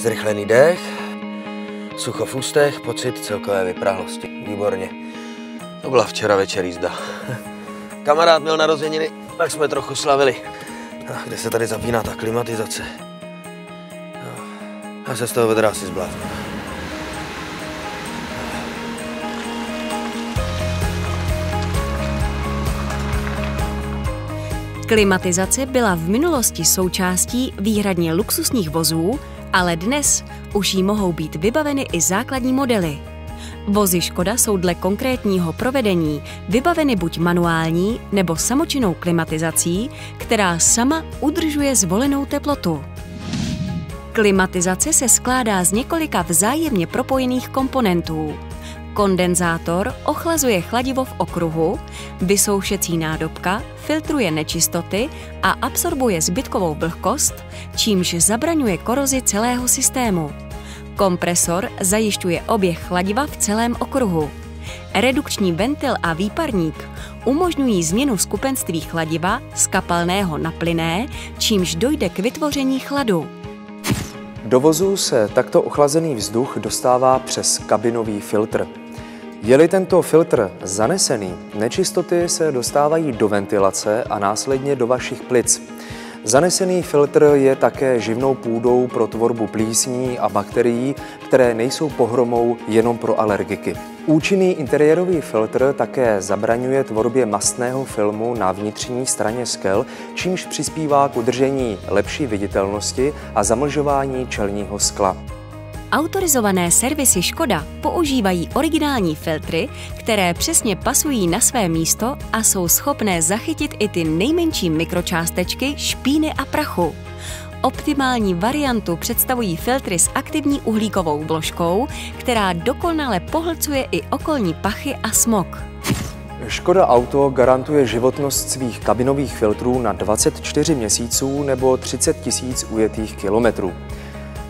Zrychlený dech, sucho v ústech, pocit celkové vyprahlosti. Výborně. To byla včera večer jízda. Kamarád měl narozeniny, tak jsme trochu slavili. Kde se tady zapíná ta klimatizace? Já se z toho vedra asi zblázním. Klimatizace byla v minulosti součástí výhradně luxusních vozů, ale dnes už jí mohou být vybaveny i základní modely. Vozy Škoda jsou dle konkrétního provedení vybaveny buď manuální nebo samočinnou klimatizací, která sama udržuje zvolenou teplotu. Klimatizace se skládá z několika vzájemně propojených komponentů. Kondenzátor ochlazuje chladivo v okruhu, vysoušecí nádobka filtruje nečistoty a absorbuje zbytkovou vlhkost, čímž zabraňuje korozi celého systému. Kompresor zajišťuje oběh chladiva v celém okruhu. Redukční ventil a výparník umožňují změnu skupenství chladiva z kapalného na plynné, čímž dojde k vytvoření chladu. Do vozu se takto ochlazený vzduch dostává přes kabinový filtr. Je-li tento filtr zanesený, nečistoty se dostávají do ventilace a následně do vašich plic. Zanesený filtr je také živnou půdou pro tvorbu plísní a bakterií, které nejsou pohromou jenom pro alergiky. Účinný interiérový filtr také zabraňuje tvorbě mastného filmu na vnitřní straně skel, čímž přispívá k udržení lepší viditelnosti a zamlžování čelního skla. Autorizované servisy Škoda používají originální filtry, které přesně pasují na své místo a jsou schopné zachytit i ty nejmenší mikročástečky, špíny a prachu. Optimální variantu představují filtry s aktivní uhlíkovou vložkou, která dokonale pohlcuje i okolní pachy a smog. Škoda Auto garantuje životnost svých kabinových filtrů na 24 měsíců nebo 30 000 ujetých kilometrů.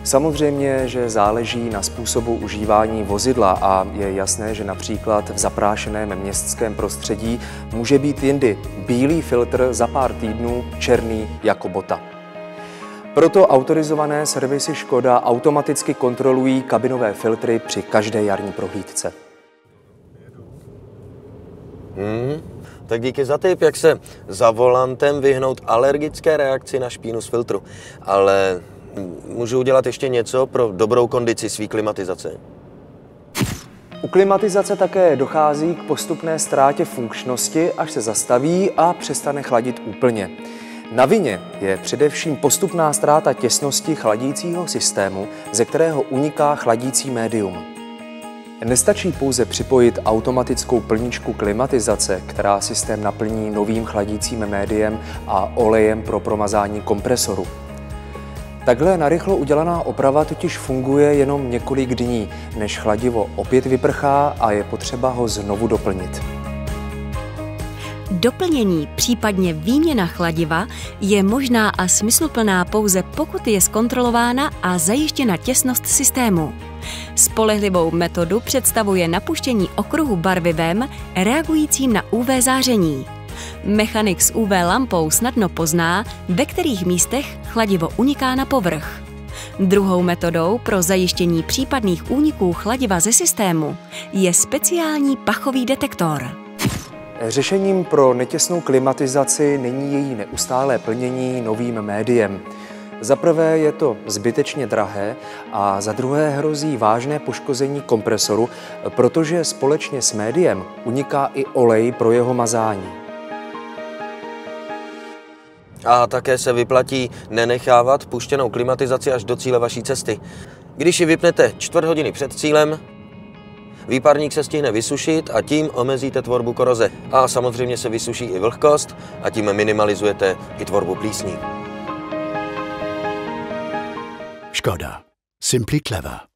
Samozřejmě, že záleží na způsobu užívání vozidla a je jasné, že například v zaprášeném městském prostředí může být jindy bílý filtr za pár týdnů černý jako bota. Proto autorizované servisy Škoda automaticky kontrolují kabinové filtry při každé jarní prohlídce. Tak díky za tip, jak se za volantem vyhnout alergické reakci na špínu z filtru. Ale můžu udělat ještě něco pro dobrou kondici své klimatizace? U klimatizace také dochází k postupné ztrátě funkčnosti, až se zastaví a přestane chladit úplně. Na vině je především postupná ztráta těsnosti chladícího systému, ze kterého uniká chladící médium. Nestačí pouze připojit automatickou plničku klimatizace, která systém naplní novým chladícím médiem a olejem pro promazání kompresoru. Takhle narychlo udělaná oprava totiž funguje jenom několik dní, než chladivo opět vyprchá a je potřeba ho znovu doplnit. Doplnění, případně výměna chladiva je možná a smysluplná pouze pokud je zkontrolována a zajištěna těsnost systému. Spolehlivou metodu představuje napuštění okruhu barvivem reagujícím na UV záření. Mechanik s UV lampou snadno pozná, ve kterých místech chladivo uniká na povrch. Druhou metodou pro zajištění případných úniků chladiva ze systému je speciální pachový detektor. Řešením pro netěsnou klimatizaci není její neustálé plnění novým médiem. Za prvé je to zbytečně drahé a za druhé hrozí vážné poškození kompresoru, protože společně s médiem uniká i olej pro jeho mazání. A také se vyplatí nenechávat puštěnou klimatizaci až do cíle vaší cesty. Když ji vypnete čtvrt hodiny před cílem, výparník se stihne vysušit a tím omezíte tvorbu koroze. A samozřejmě se vysuší i vlhkost a tím minimalizujete i tvorbu plísní. Škoda. Simply clever.